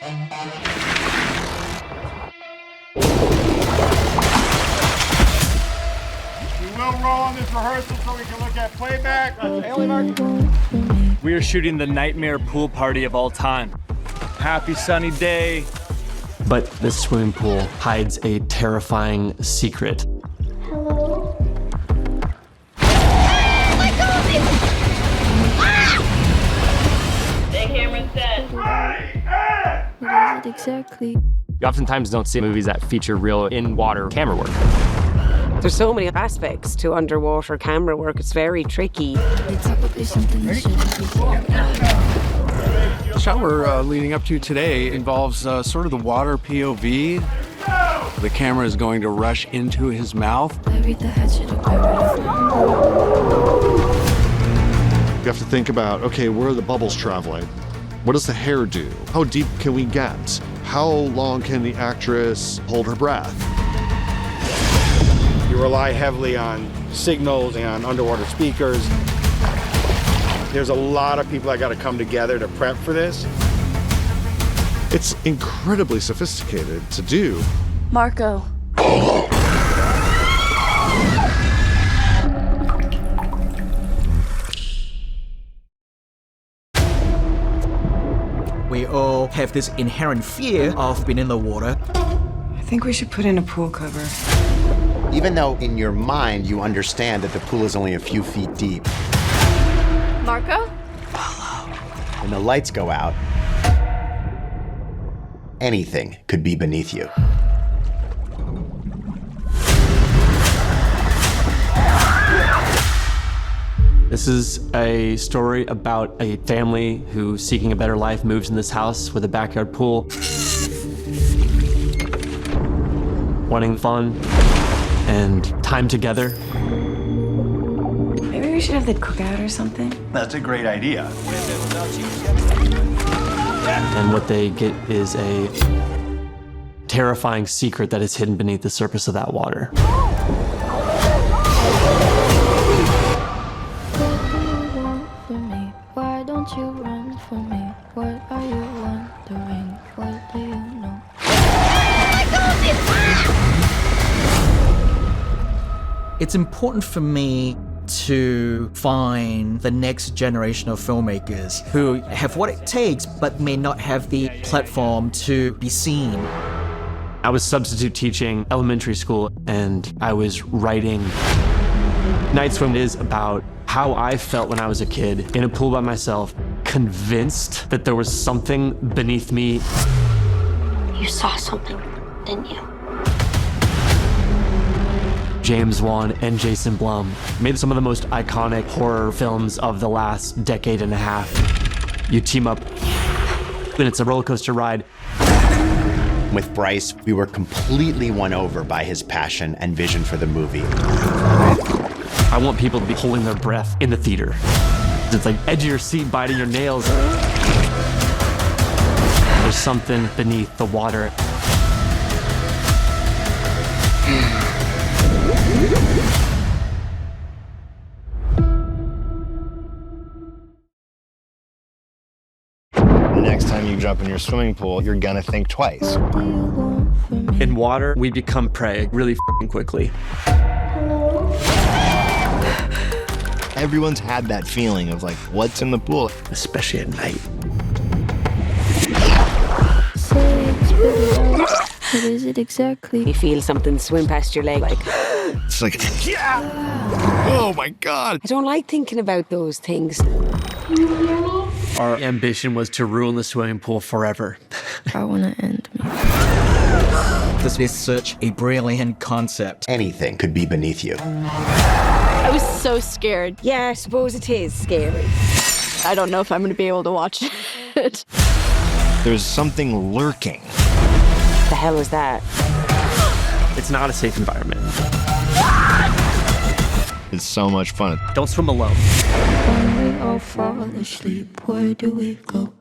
We'll roll on this rehearsal so we can look at playback. We are shooting the nightmare pool party of all time. Happy sunny day. But this swimming pool hides a terrifying secret. Hello? The camera's set. What is it exactly? You oftentimes don't see movies that feature real in-water camera work. There's so many aspects to underwater camera work. It's very tricky. It's probably something that shouldn't be. The shot we're leading up to today involves sort of the water POV. The camera is going to rush into his mouth. Bury the hatchet or bury it. You have to think about, okay, where are the bubbles traveling? What does the hair do? How deep can we get? How long can the actress hold her breath? You rely heavily on signals and on underwater speakers. There's a lot of people that got to come together to prep for this. It's incredibly sophisticated to do. Marco. We all have this inherent fear of being in the water. I think we should put in a pool cover. Even though in your mind you understand that the pool is only a few feet deep. Marco? When the lights go out, anything could be beneath you. This is a story about a family who, seeking a better life, moves in this house with a backyard pool. Wanting fun and time together. Maybe we should have the cookout or something. That's a great idea. And what they get is a terrifying secret that is hidden beneath the surface of that water. Why don't you run from me? What are you wondering? What do you know? It's important for me to find the next generation of filmmakers who have what it takes but may not have the platform to be seen. I was substitute teaching elementary school, and I was writing. Night Swim is about how I felt when I was a kid in a pool by myself, convinced that there was something beneath me. You saw something, didn't you? James Wan and Jason Blum made some of the most iconic horror films of the last decade and a half. You team up, and it's a roller coaster ride. With Bryce, we were completely won over by his passion and vision for the movie. I want people to be holding their breath in the theater. It's like edge of your seat, biting your nails. There's something beneath the water. The next time you jump in your swimming pool, you're gonna think twice. In water, we become prey really f***ing quickly. Everyone's had that feeling of like, what's in the pool? Especially at night. What is it exactly? You feel something swim past your leg, like, It's like, yeah! Oh my God! I don't like thinking about those things. Our ambition was to ruin the swimming pool forever. I want to end me. This is such a brilliant concept. Anything could be beneath you. I was so scared. Yeah, I suppose it is scary. I don't know if I'm going to be able to watch it. There's something lurking. The hell is that? It's not a safe environment. It's so much fun. Don't swim alone. When we all fall asleep, where do we go?